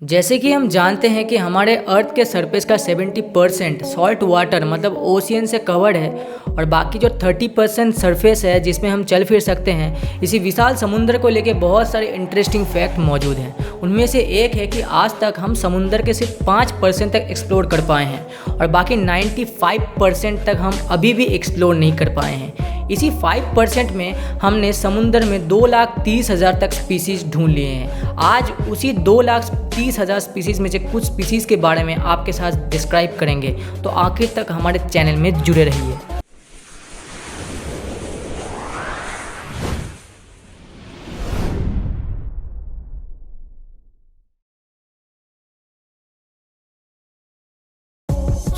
जैसे कि हम जानते हैं कि हमारे अर्थ के सरफेस का 70% सॉल्ट वाटर मतलब ओशियन से कवर्ड है और बाकी जो 30% सरफेस है जिसमें हम चल फिर सकते हैं। इसी विशाल समुद्र को लेके बहुत सारे इंटरेस्टिंग फैक्ट मौजूद हैं। उनमें से एक है कि आज तक हम समुद्र के सिर्फ 5% तक एक्सप्लोर कर पाए हैं और बाकी 95% तक हम अभी भी एक्सप्लोर नहीं कर पाए हैं। इसी 5% में हमने समुद्र में 2,30,000 तक स्पीसीज ढूंढ लिए हैं। आज उसी 2,30,000 स्पीसीज में से कुछ स्पीसीज के बारे में आपके साथ डिस्क्राइब करेंगे, तो आखिर तक हमारे चैनल में जुड़े रहिए।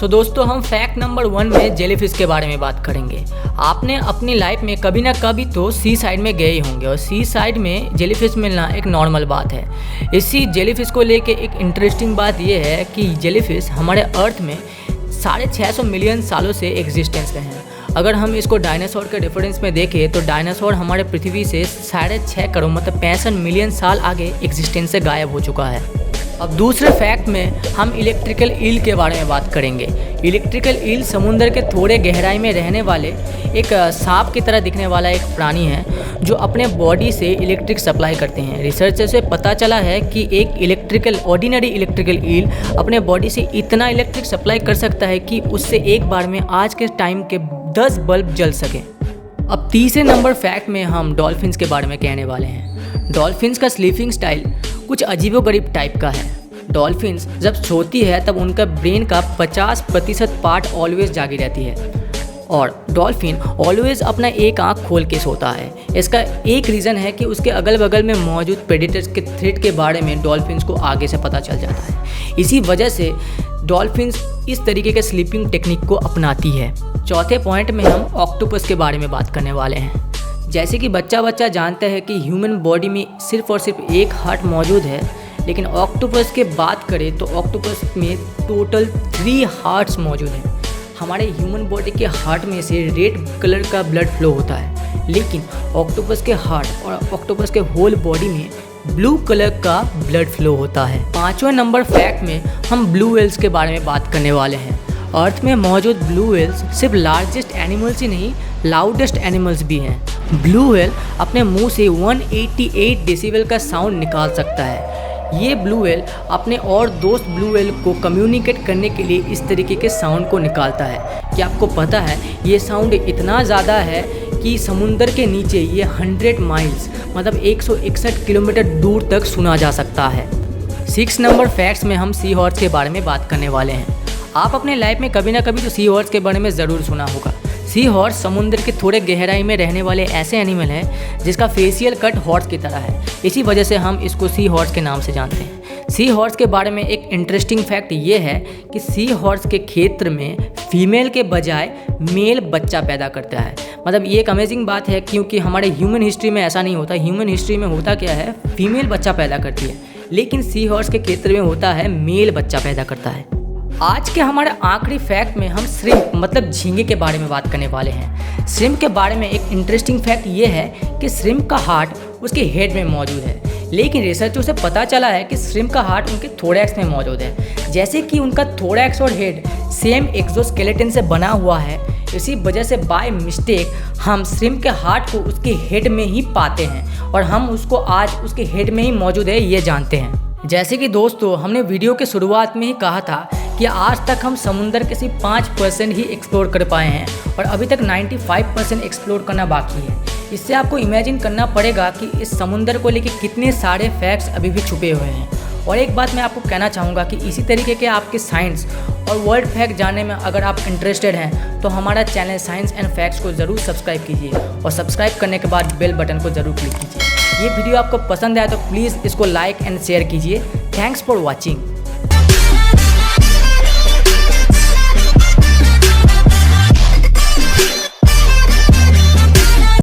दोस्तों हम फैक्ट नंबर 1 में जेलीफिश के बारे में बात करेंगे। आपने अपनी लाइफ में कभी ना कभी तो सी साइड में गए होंगे और सी साइड में जेलीफिश मिलना एक नॉर्मल बात है। इसी जेलीफिश को लेके एक इंटरेस्टिंग बात यह है कि जेलीफिश हमारे अर्थ में 650 मिलियन सालों से एग्जिस्टेंस में है। अगर हम इसको डायनासोर के डिफरेंस में देखें तो डायनासोर हमारे पृथ्वी से 6.5 करोड़ मतलब 65 मिलियन साल आगे एग्जिस्टेंस से गायब हो चुका है। अब दूसरे फैक्ट में हम इलेक्ट्रिकल ईल के बारे में बात करेंगे। इलेक्ट्रिकल ईल समुद्र के थोड़े गहराई में रहने वाले एक सांप की तरह दिखने वाला एक प्राणी है जो अपने बॉडी से इलेक्ट्रिक सप्लाई करते हैं। रिसर्च से पता चला है कि एक ऑर्डिनरी इलेक्ट्रिकल ईल अपने बॉडी से इतना इलेक्ट्रिक सप्लाई कर सकता है कि उससे एक बार में आज के टाइम के 10 बल्ब जल सकें। अब तीसरे नंबर फैक्ट में हम डॉल्फिन्स के बारे में कहने वाले हैं। डॉल्फिन्स का स्लीपिंग स्टाइल कुछ अजीबोगरीब टाइप का है। डॉल्फिन्स जब सोती है तब उनका ब्रेन का 50% पार्ट ऑलवेज जागी रहती है और डॉल्फिन ऑलवेज अपना एक आंख खोल के सोता है। इसका एक रीज़न है कि उसके अगल बगल में मौजूद प्रेडेटर्स के थ्रेट के बारे में डॉल्फिन्स को आगे से पता चल जाता है। इसी वजह से डॉल्फिन्स इस तरीके के स्लीपिंग टेक्निक को अपनाती है। चौथे पॉइंट में हम ऑक्टोपस के बारे में बात करने वाले हैं। जैसे कि बच्चा जानता है कि ह्यूमन बॉडी में सिर्फ और सिर्फ एक हार्ट मौजूद है, लेकिन ऑक्टोपस के बात करें तो ऑक्टोपस में टोटल 3 हार्ट्स मौजूद हैं। हमारे ह्यूमन बॉडी के हार्ट में से रेड कलर का ब्लड फ्लो होता है, लेकिन ऑक्टोपस के हार्ट और ऑक्टोपस के होल बॉडी में ब्लू कलर का ब्लड फ्लो होता है। 5वें नंबर फैक्ट में हम ब्लू व्हेल्स के बारे में बात करने वाले हैं। अर्थ में मौजूद ब्लू व्हेल्स सिर्फ लार्जेस्ट एनिमल्स ही नहीं, लाउडेस्ट एनिमल्स भी हैं। ब्लू व्हेल अपने मुंह से 188 डेसिबल का साउंड निकाल सकता है। ये ब्लू व्हेल अपने और दोस्त ब्लू व्हेल को कम्युनिकेट करने के लिए इस तरीके के साउंड को निकालता है। क्या आपको पता है ये साउंड इतना ज़्यादा है कि समुद्र के नीचे ये 100 माइल्स मतलब 161 किलोमीटर दूर तक सुना जा सकता है। 6 नंबर फैक्ट्स में हम सी हॉर्स के बारे में बात करने वाले हैं। आप अपने लाइफ में कभी ना कभी तो सी हॉर्स के बारे में ज़रूर सुना होगा। सी हॉर्स समुद्र के थोड़े गहराई में रहने वाले ऐसे एनिमल हैं जिसका फेशियल कट हॉर्स की तरह है। इसी वजह से हम इसको सी हॉर्स के नाम से जानते हैं। सी हॉर्स के बारे में एक इंटरेस्टिंग फैक्ट ये है कि सी हॉर्स के क्षेत्र में फीमेल के बजाय मेल बच्चा पैदा करता है। मतलब ये एक अमेजिंग बात है, क्योंकि हमारे ह्यूमन हिस्ट्री में ऐसा नहीं होता। ह्यूमन हिस्ट्री में होता क्या है, फीमेल बच्चा पैदा करती है, लेकिन सी हॉर्स के क्षेत्र में होता है मेल बच्चा पैदा करता है। आज के हमारे आखिरी फैक्ट में हम श्रिम्प मतलब झींगे के बारे में बात करने वाले हैं। श्रिम्प के बारे में एक इंटरेस्टिंग फैक्ट ये है कि श्रिम्प का हार्ट उसके हेड में मौजूद है, लेकिन रिसर्चर से पता चला है कि श्रिम्प का हार्ट उनके थोरैक्स में मौजूद है। जैसे कि उनका थोरैक्स और हेड सेम एक्सोस्केलेटन से बना हुआ है, इसी वजह से बाय मिस्टेक हम श्रिम्प के हार्ट को उसके हेड में ही पाते हैं और हम उसको आज उसके हेड में ही मौजूद है ये जानते हैं। जैसे कि दोस्तों हमने वीडियो के शुरुआत में ही कहा था कि आज तक हम समुद्र के सिर्फ 5% ही एक्सप्लोर कर पाए हैं और अभी तक 95% एक्सप्लोर करना बाकी है। इससे आपको इमेजिन करना पड़ेगा कि इस समुद्र को लेकर कितने सारे फैक्ट्स अभी भी छुपे हुए हैं। और एक बात मैं आपको कहना चाहूँगा कि इसी तरीके के आपके साइंस और वर्ल्ड फैक्ट जानने में अगर आप इंटरेस्टेड हैं तो हमारा चैनल साइंस एंड फैक्ट्स को ज़रूर सब्सक्राइब कीजिए और सब्सक्राइब करने के बाद बेल बटन को ज़रूर क्लिक कीजिए। ये वीडियो आपको पसंद आया तो प्लीज़ इसको लाइक एंड शेयर कीजिए। Thanks for watching.